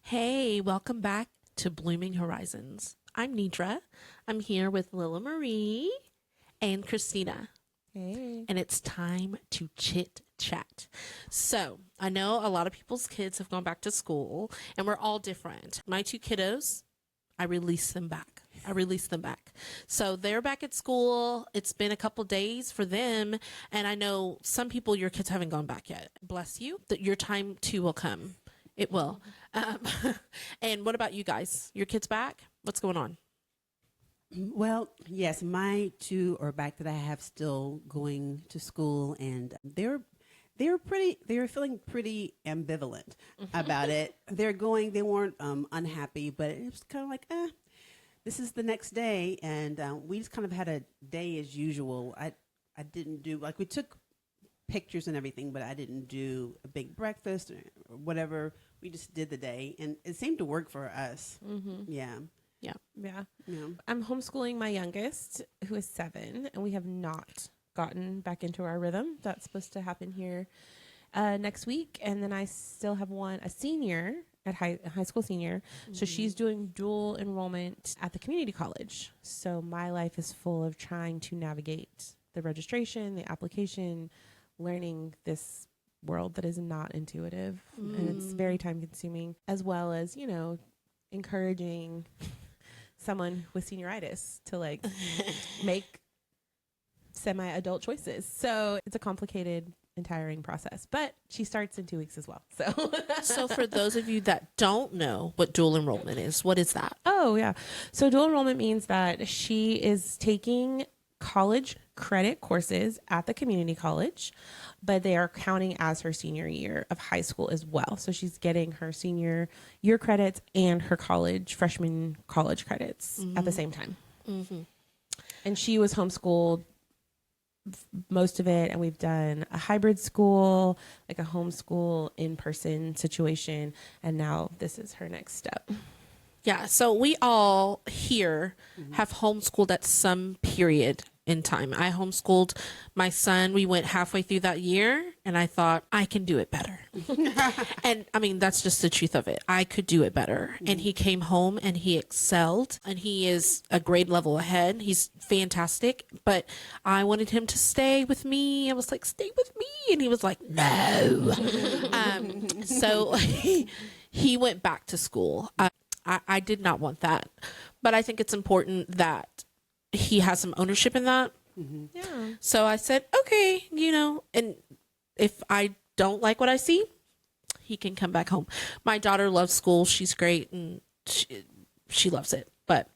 Hey, welcome back to Blooming Horizons. I'm Neadra. I'm here with Lilla-Marie and Cristina. Hey. And it's time to chit chat. So I know a lot of people's kids have gone back to school and we're all different. My two kiddos, I release them back. So they're back at school. It's been a couple days for them. And I know some people, your kids haven't gone back yet. Bless you. That your time too will come. It will. And what about you guys? Your kids back? What's going on? Well, yes, my two are back that I have still going to school, and they're feeling pretty ambivalent about it. They weren't unhappy, but it was kind of like, this is the next day, and we just kind of had a day as usual. I didn't do, like, we took pictures and everything, but I didn't do a big breakfast or whatever. We just did the day, and it seemed to work for us. Mm-hmm. Yeah. I'm homeschooling my youngest, who is 7, and we have not gotten back into our rhythm. That's supposed to happen here next week, and then I still have a senior at high school senior. Mm-hmm. So she's doing dual enrollment at the community college. So my life is full of trying to navigate the registration, the application, learning this world that is not intuitive, and it's very time consuming, as well as, encouraging someone with senioritis to make semi-adult choices. So it's a complicated and tiring process, but she starts in 2 weeks as well. So for those of you that don't know what dual enrollment is, what is that? Oh yeah. So dual enrollment means that she is taking college credit courses at the community college, but they are counting as her senior year of high school as well. So she's getting her senior year credits and her freshman college credits at the same time. Mm-hmm. And she was homeschooled most of it, and we've done a hybrid school, like a homeschool in-person situation, and now this is her next step. Yeah, so we all here have homeschooled at some period in time. I homeschooled my son. We went halfway through that year, and I thought, I can do it better. And I mean, that's just the truth of it. I could do it better. And he came home and he excelled, and he is a grade level ahead. He's fantastic, but I wanted him to stay with me. I was like, stay with me. And he was like, no. So he went back to school. I did not want that, but I think it's important that he has some ownership in that. Mm-hmm. Yeah. So I said, okay, and if I don't like what I see, he can come back home. My daughter loves school. She's great, and she loves it. But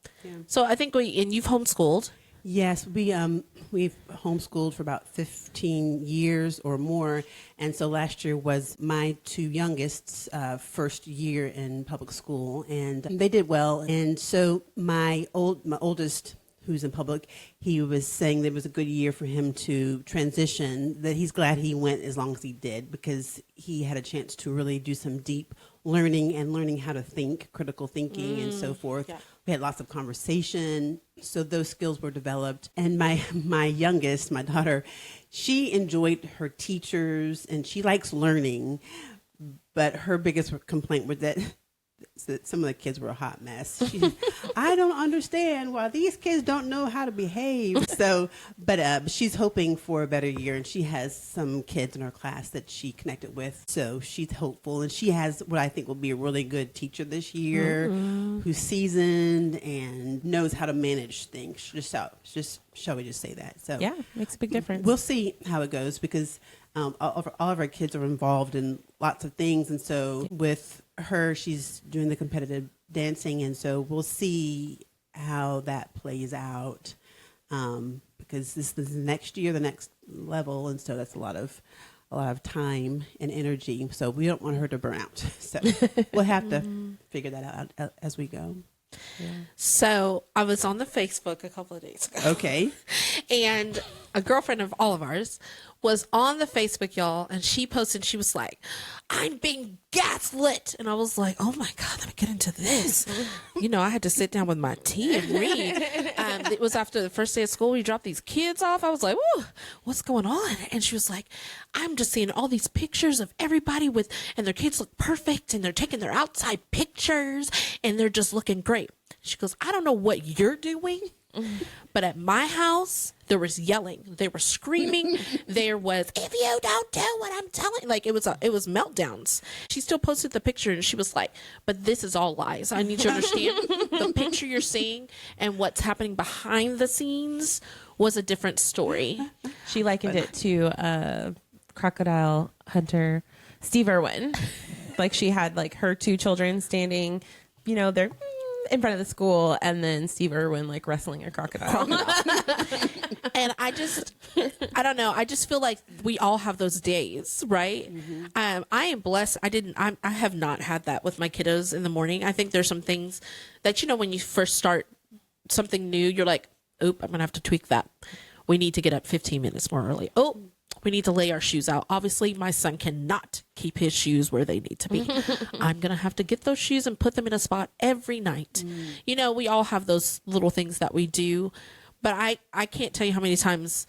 so I think you've homeschooled. Yes, we've homeschooled for about 15 years or more, and so last year was my two youngest's first year in public school, and they did well. And so my oldest, who's in public, he was saying that it was a good year for him to transition, that he's glad he went as long as he did, because he had a chance to really do some deep learning how to think, critical thinking and so forth. Yeah. We had lots of conversation, so those skills were developed. And my youngest, my daughter, she enjoyed her teachers and she likes learning, but her biggest complaint was that some of the kids were a hot mess. I don't understand why these kids don't know how to behave. So, but she's hoping for a better year, and she has some kids in her class that she connected with. So she's hopeful, and she has what I think will be a really good teacher this year, who's seasoned and knows how to manage things. Shall we just say that? So yeah, makes a big difference. We'll see how it goes, because all of our kids are involved in lots of things, and so with her, she's doing the competitive dancing, and so we'll see how that plays out, because this is the next year, the next level, and so that's a lot of time and energy. So we don't want her to burn out. So we'll have to figure that out as we go. Yeah. So I was on the Facebook a couple of days ago. Okay. And a girlfriend of all of ours was on the Facebook, y'all, and she posted, she was like, I'm being gaslit. And I was like, oh my God, let me get into this. You know, I had to sit down with my tea and read. It was after the first day of school. We dropped these kids off. I was like, whoa, what's going on? And she was like, I'm just seeing all these pictures of everybody and their kids look perfect and they're taking their outside pictures and they're just looking great. She goes, I don't know what you're doing, but at my house, there was yelling. They were screaming. There was, if you don't do what I'm telling, like it was meltdowns. She still posted the picture and she was like, but this is all lies. I need you to understand the picture you're seeing and what's happening behind the scenes was a different story. She likened it to crocodile hunter Steve Irwin. Like she had like her two children standing, you know, they're in front of the school, and then Steve Irwin like wrestling a crocodile. And I don't know. I just feel like we all have those days, right? I am blessed. I have not had that with my kiddos in the morning. I think there's some things that, you know, when you first start something new, you're like, oop, I'm going to have to tweak that. We need to get up 15 minutes more early. Oh, we need to lay our shoes out. Obviously, my son cannot keep his shoes where they need to be. I'm going to have to get those shoes and put them in a spot every night. You know, we all have those little things that we do. But I can't tell you how many times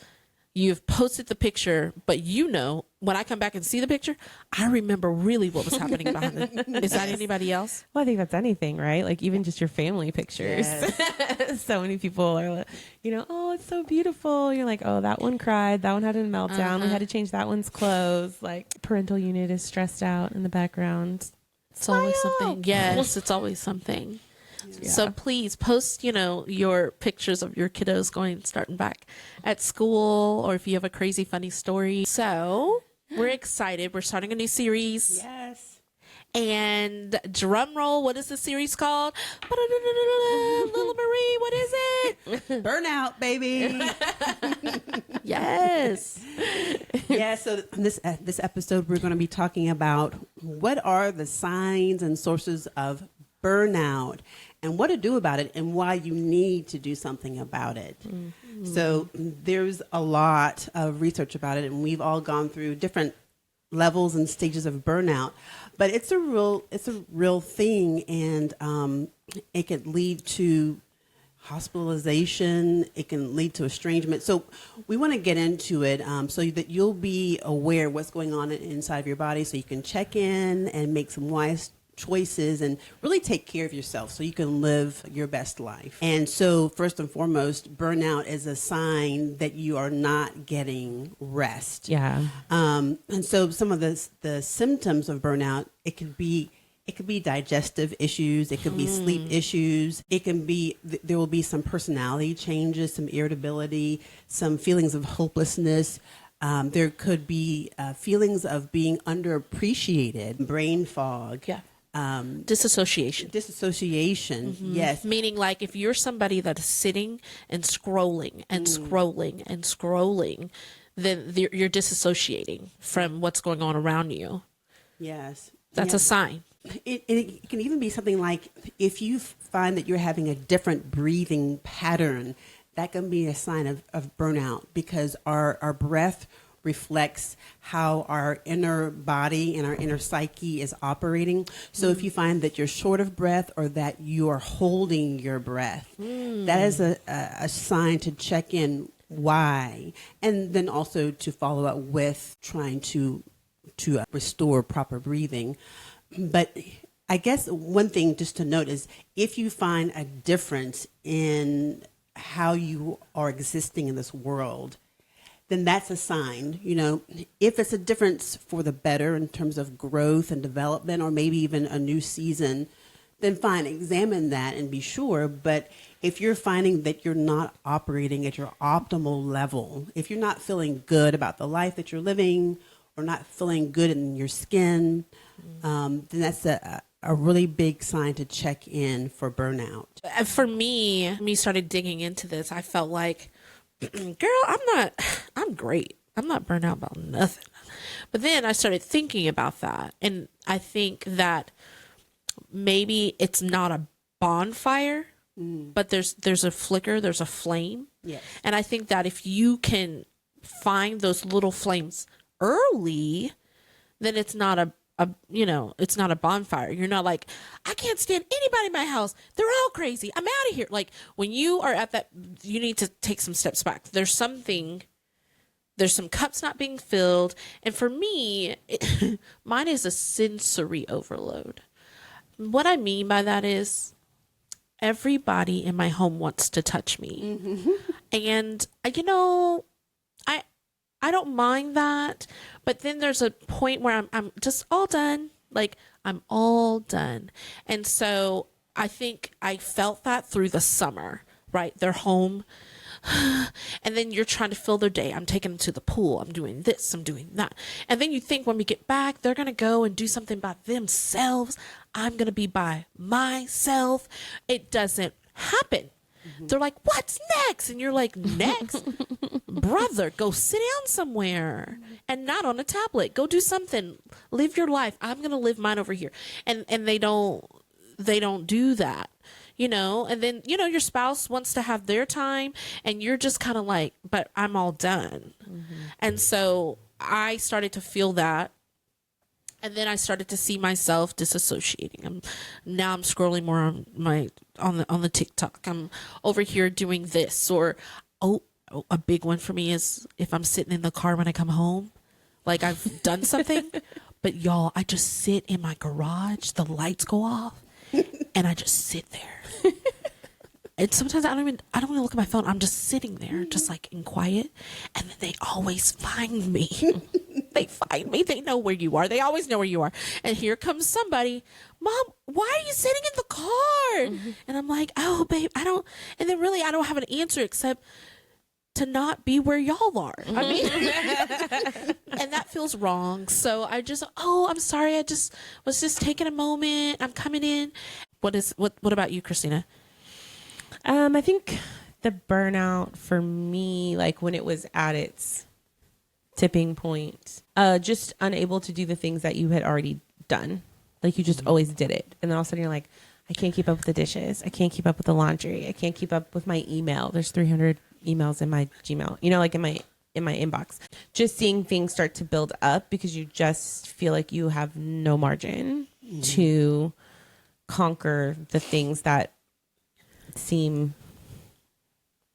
you've posted the picture, but you know, when I come back and see the picture, I remember really what was happening behind it. Is that anybody else? Well, I think that's anything, right? Like even just your family pictures. Yes. So many people are, you know, oh, it's so beautiful. You're like, oh, that one cried. That one had a meltdown. We had to change that one's clothes. Like parental unit is stressed out in the background. It's always something. Yes, it's always something. Yeah. So please post, you know, your pictures of your kiddos starting back at school, or if you have a crazy funny story. So we're excited. We're starting a new series. Yes. And drum roll, what is the series called? Lilla-Marie, what is it? Burnout, baby. Yes. Yeah, so this episode, we're going to be talking about what are the signs and sources of burnout and what to do about it and why you need to do something about it. So there's a lot of research about it, and we've all gone through different levels and stages of burnout, but it's a real thing, and it could lead to hospitalization. It can lead to estrangement. So we want to get into it so that you'll be aware of what's going on inside of your body, so you can check in and make some wise choices and really take care of yourself so you can live your best life. And so first and foremost, burnout is a sign that you are not getting rest. Yeah. And so some of the symptoms of burnout, it could be digestive issues. It could be sleep issues. It can be, there will be some personality changes, some irritability, some feelings of hopelessness. There could be feelings of being underappreciated, brain fog. Yeah. Disassociation. Yes. Meaning, like, if you're somebody that is sitting and scrolling and scrolling and scrolling, then you're disassociating from what's going on around you. Yes. That's a sign. It can even be something like if you find that you're having a different breathing pattern, that can be a sign of burnout, because our breath reflects how our inner body and our inner psyche is operating. So if you find that you're short of breath or that you are holding your breath, that is a sign to check in why, and then also to follow up with trying to restore proper breathing. But I guess one thing just to note is if you find a difference in how you are existing in this world, then that's a sign. You know, if it's a difference for the better in terms of growth and development, or maybe even a new season, then fine, examine that and be sure. But if you're finding that you're not operating at your optimal level, if you're not feeling good about the life that you're living, or not feeling good in your skin, then that's a really big sign to check in for burnout. For me, when you started digging into this, I felt like, girl, I'm great. I'm not burnt out about nothing. But then I started thinking about that. And I think that maybe it's not a bonfire, but there's a flicker, there's a flame. Yes. And I think that if you can find those little flames early, then it's not it's not a bonfire. You're not like, I can't stand anybody in my house. They're all crazy. I'm out of here. Like, when you are at that, you need to take some steps back. There's some cups not being filled. And for me, mine is a sensory overload. What I mean by that is everybody in my home wants to touch me. Mm-hmm. And, I don't mind that. But then there's a point where I'm just all done. Like, I'm all done. And so I think I felt that through the summer, right? They're home. And then you're trying to fill their day. I'm taking them to the pool. I'm doing this. I'm doing that. And then you think when we get back, they're going to go and do something by themselves. I'm going to be by myself. It doesn't happen. Mm-hmm. They're like, what's next? And you're like, next? Brother, go sit down somewhere and not on a tablet. Go do something. Live your life. I'm going to live mine over here. And they don't do that. And then, your spouse wants to have their time and you're just kind of like, but I'm all done. Mm-hmm. And so I started to feel that. And then I started to see myself disassociating. Now I'm scrolling more on the TikTok. I'm over here doing this, or, a big one for me is if I'm sitting in the car when I come home, like I've done something, but y'all, I just sit in my garage, the lights go off, and I just sit there. And sometimes I don't even look at my phone. I'm just sitting there, just like in quiet. And then they always find me. They find me. They know where you are. They always know where you are. And here comes somebody. Mom, why are you sitting in the car? Mm-hmm. And I'm like, oh, babe, I don't. And then really, I don't have an answer except to not be where y'all are. I mean, and that feels wrong. So I just, I'm sorry. I just was just taking a moment. I'm coming in. What about you, Cristina? I think the burnout for me, like when it was at its tipping point, just unable to do the things that you had already done. Like you just always did it. And then all of a sudden you're like, I can't keep up with the dishes. I can't keep up with the laundry. I can't keep up with my email. There's 300 emails in my Gmail, like in my inbox. Just seeing things start to build up because you just feel like you have no margin to conquer the things that seem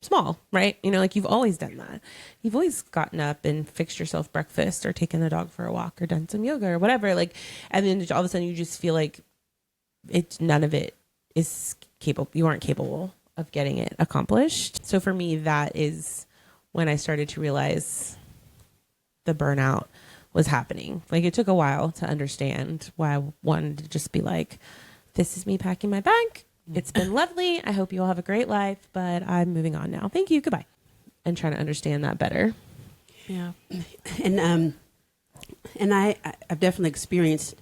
small, right? Like you've always done that. You've always gotten up and fixed yourself breakfast or taken the dog for a walk or done some yoga or whatever. Like, and then all of a sudden you just feel like none of it is capable. You aren't capable of getting it accomplished. So for me, that is when I started to realize the burnout was happening. Like it took a while to understand why I wanted to just be like, this is me packing my bag. It's been lovely. I hope you all have a great life, but I'm moving on now. Thank you. Goodbye. And trying to understand that better. Yeah. And I've definitely experienced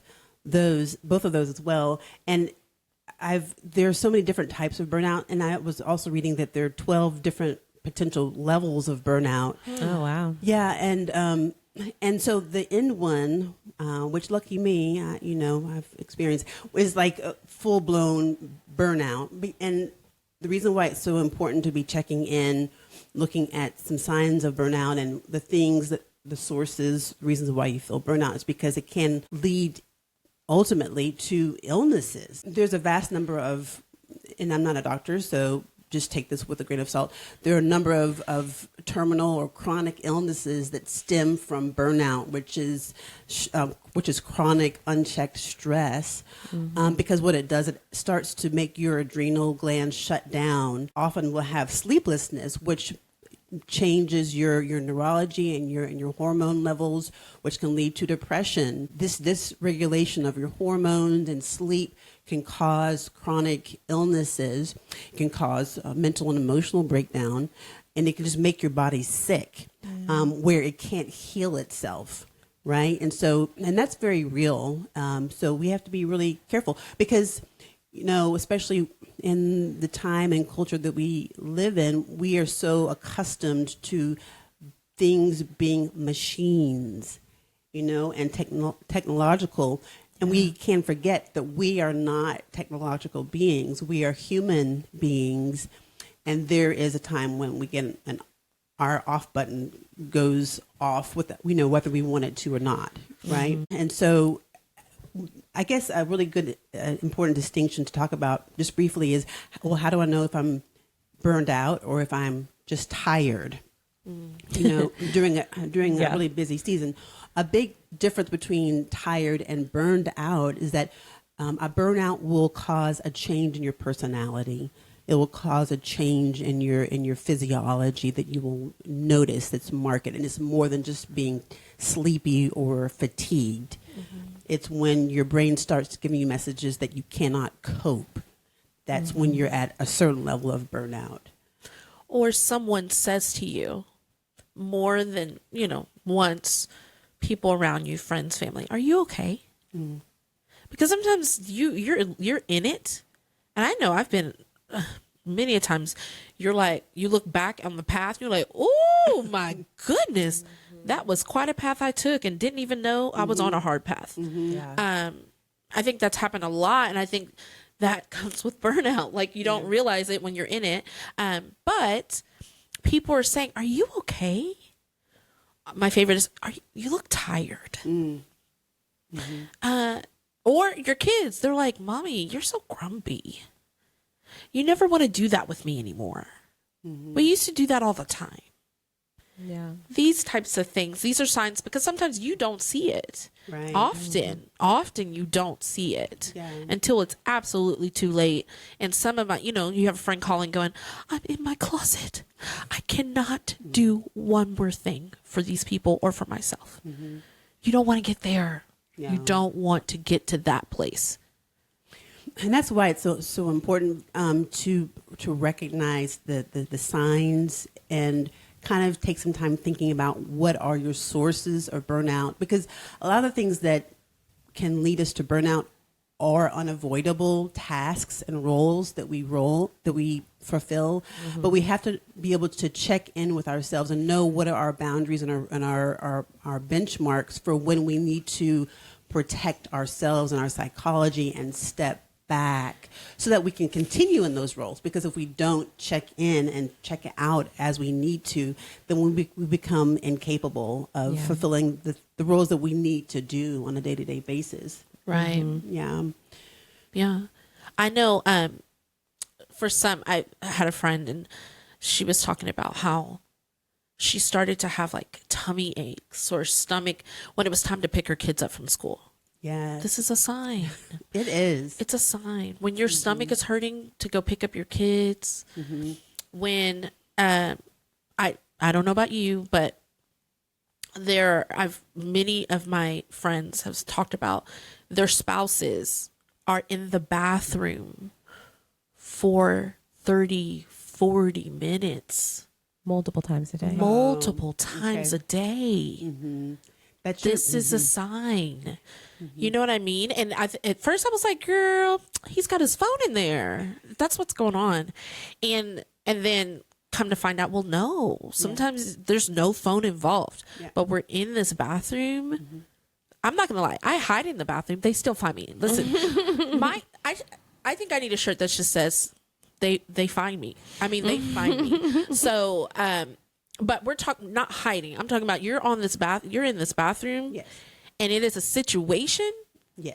both of those as well. And there's so many different types of burnout. And I was also reading that there are 12 different potential levels of burnout. Oh, wow. Yeah. And so the end one, which lucky me, I've experienced, is like a full-blown burnout. And the reason why it's so important to be checking in, looking at some signs of burnout and the sources, reasons why you feel burnout is because it can lead ultimately to illnesses. There's a vast number of, and I'm not a doctor, so just take this with a grain of salt. There are a number of terminal or chronic illnesses that stem from burnout, which is chronic unchecked stress. Mm-hmm. Because what it does, it starts to make your adrenal glands shut down. Often will have sleeplessness, which changes your neurology and your hormone levels, which can lead to depression. This regulation of your hormones and sleep can cause chronic illnesses. It can cause mental and emotional breakdown, and it can just make your body sick, where it can't heal itself, right? And that's very real. So we have to be really careful because, especially in the time and culture that we live in, we are so accustomed to things being machines, and technological. And we can forget that we are not technological beings. We are human beings. And there is a time when we get an our off button goes off with, whether we want it to or not, right? And so I guess a really good, important distinction to talk about just briefly is, well, how do I know if I'm burned out or if I'm just tired? During a really busy season, a big difference between tired and burned out is that a burnout will cause a change in your personality. It will cause a change in your physiology that you will notice that's marked, and it's more than just being sleepy or fatigued. It's when your brain starts giving you messages that you cannot cope. That's when you're at a certain level of burnout. Or someone says to you more than, once, people around you, friends, family, are you okay? Because sometimes you're in it. And I know I've been many a times, you're like, you look back on the path, you're like, oh my goodness, that was quite a path I took and didn't even know I was on a hard path. I think that's happened a lot. And I think that comes with burnout. Like, you don't realize it when you're in it. But people are saying, are you okay? My favorite is, you look tired. Or your kids, they're like, Mommy, you're so grumpy. You never want to do that with me anymore. We used to do that all the time. Yeah. These types of things, these are signs, because sometimes you don't see it. Right. Often you don't see it until it's absolutely too late. And some of my, you have a friend calling going, I'm in my closet. I cannot do one more thing for these people or for myself. You don't want to get there. You don't want to get to that place. And that's why it's so important to recognize the signs and kind of take some time thinking about what are your sources of burnout, because a lot of things that can lead us to burnout are unavoidable tasks and roles that we fulfill, but we have to be able to check in with ourselves and know what are our boundaries and our benchmarks for when we need to protect ourselves and our psychology and step back so that we can continue in those roles. Because if we don't check in and check out as we need to, then we become incapable of fulfilling the roles that we need to do on a day-to-day basis. Right. Yeah. I know for some, I had a friend and she was talking about how she started to have like tummy aches or stomach when it was time to pick her kids up from school. Yeah. This is a sign. It is. It's a sign. When your stomach is hurting to go pick up your kids, when I don't know about you, but many of my friends have talked about their spouses are in the bathroom for 30, 40 minutes. Multiple times a day. Multiple times a day. This is a sign. You know what I mean? And at first I was like, girl, he's got his phone in there. That's what's going on. And then come to find out, well, no, sometimes there's no phone involved, but we're in this bathroom. I'm not going to lie. I hide in the bathroom. They still find me. Listen, I think I need a shirt that just says they find me. I mean, they find me. So, but we're talking not hiding. I'm talking about you're in this bathroom, and it is a situation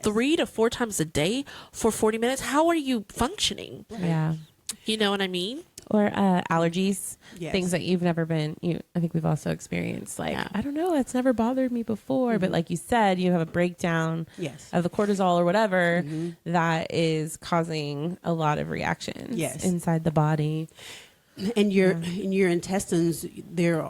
3 to 4 times a day for 40 minutes. How are you functioning? Yeah. You know what I mean? Or allergies, things that you've never I think we've also experienced. Like, I don't know, it's never bothered me before. But like you said, you have a breakdown of the cortisol or whatever that is causing a lot of reactions inside the body. And your intestines, they're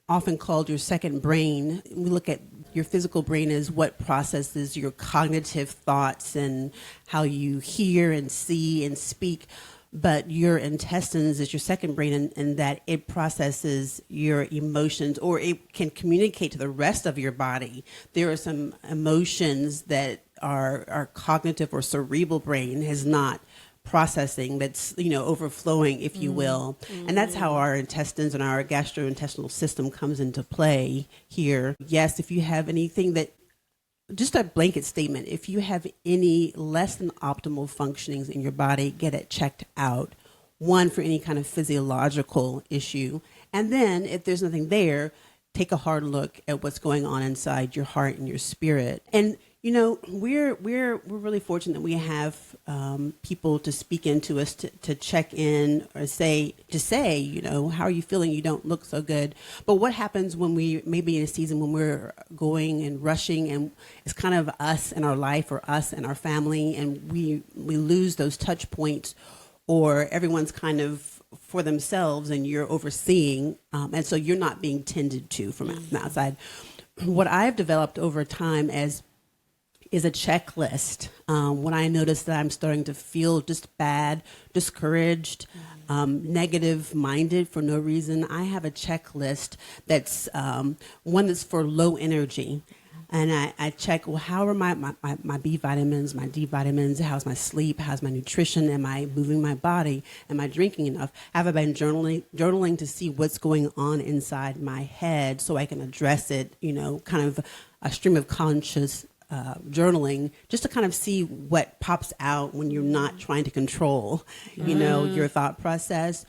often called your second brain. We look at your physical brain as what processes your cognitive thoughts and how you hear and see and speak. But your intestines is your second brain, and that it processes your emotions, or it can communicate to the rest of your body. There are some emotions that our cognitive or cerebral brain has not processing, that's overflowing, if you will. And that's how our intestines and our gastrointestinal system comes into play here. Yes, if you have anything that, just a blanket statement, if you have any less than optimal functionings in your body, get it checked out. One, for any kind of physiological issue, And then if there's nothing there, take a hard look at what's going on inside your heart and your spirit. And you know, we're really fortunate that we have people to speak into us, to check in, or say, you know, how are you feeling? You don't look so good. But what happens when we maybe in a season when we're going and rushing, and it's kind of us and our life, or us and our family, and we lose those touch points, or everyone's kind of for themselves and you're overseeing, and so you're not being tended to from the outside. What I've developed over time is a checklist. When I notice that I'm starting to feel just bad, discouraged, negative minded for no reason, I have a checklist that's one that's for low energy. And I check, well, how are my B vitamins, my D vitamins, how's my sleep, how's my nutrition, am I moving my body, am I drinking enough? Have I been journaling to see what's going on inside my head so I can address it, you know, kind of a stream of conscious journaling, just to kind of see what pops out when you're not trying to control, you know, your thought process.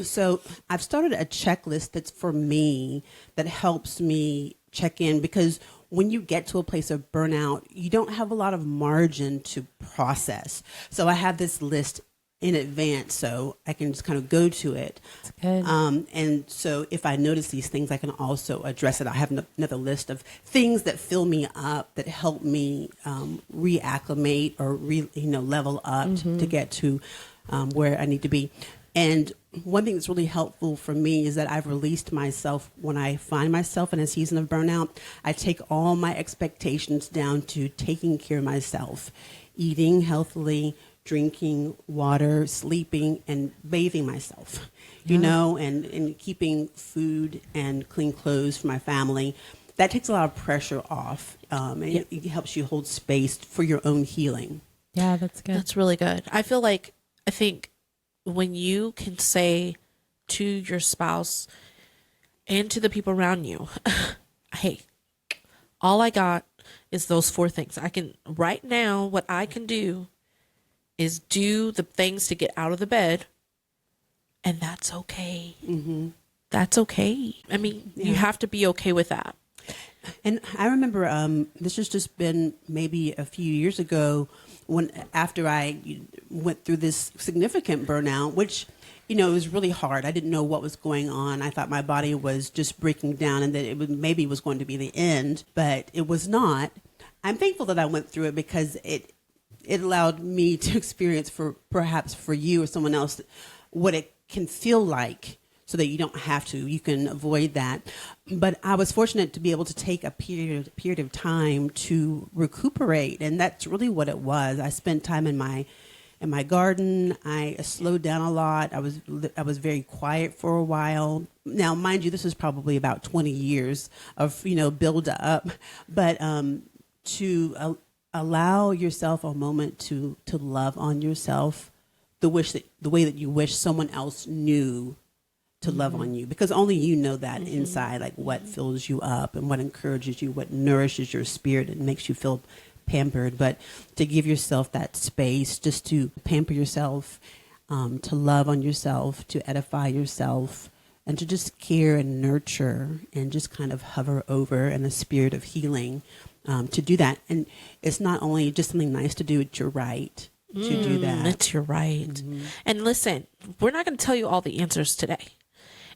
So I've started a checklist that's for me, that helps me check in, because when you get to a place of burnout, you don't have a lot of margin to process. So I have this list in advance, so I can just kind of go to it. That's good. And so if I notice these things, I can also address it. I have another list of things that fill me up, that help me reacclimate or level up to get to where I need to be. And one thing that's really helpful for me is that I've released myself when I find myself in a season of burnout. I take all my expectations down to taking care of myself, eating healthily, drinking water, sleeping, and bathing myself, you know, and keeping food and clean clothes for my family. That takes a lot of pressure off, and it helps you hold space for your own healing. Yeah, that's good. That's really good. I think when you can say to your spouse and to the people around you, hey, all I got is those 4 things. I can, right now, what I can do is do the things to get out of the bed, and that's okay. Mm-hmm. That's okay. I mean, you have to be okay with that. And I remember this has just been maybe a few years ago, after I went through this significant burnout, which, you know, it was really hard. I didn't know what was going on. I thought my body was just breaking down and that maybe was going to be the end, but it was not. I'm thankful that I went through it, because it allowed me to experience, perhaps for you or someone else, what it can feel like, so that you don't have to. You can avoid that. But I was fortunate to be able to take a period of time to recuperate, and that's really what it was. I spent time in my garden. I slowed down a lot. I was very quiet for a while. Now, mind you, this is probably about 20 years of build up, but to allow yourself a moment to love on yourself, the way that you wish someone else knew to love on you, because only you know that inside, like what fills you up and what encourages you, what nourishes your spirit and makes you feel pampered. But to give yourself that space, just to pamper yourself, to love on yourself, to edify yourself, and to just care and nurture and just kind of hover over in a spirit of healing, to do that. And it's not only just something nice to do, it's your right to do that. It's your right. And listen, we're not going to tell you all the answers today.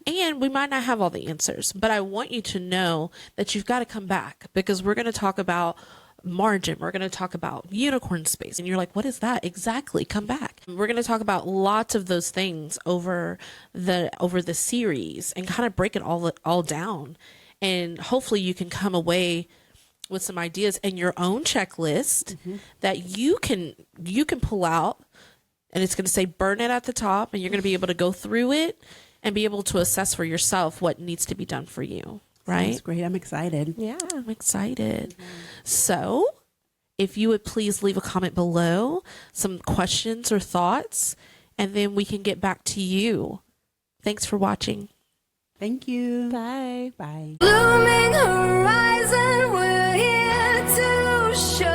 And we might not have all the answers, but I want you to know that you've got to come back, because we're going to talk about margin. We're going to talk about unicorn space. And you're like, what is that? Exactly. Come back. We're going to talk about lots of those things over the series and kind of break it all down. And hopefully you can come away with some ideas and your own checklist that you can pull out, and it's going to say burn it at the top, and you're going to be able to go through it and be able to assess for yourself what needs to be done for you. Right? That's great. I'm excited. Yeah, I'm excited. So if you would please leave a comment below, some questions or thoughts, and then we can get back to you. Thanks for watching. Thank you. Bye. Bye. Blooming horizon, we're here to show.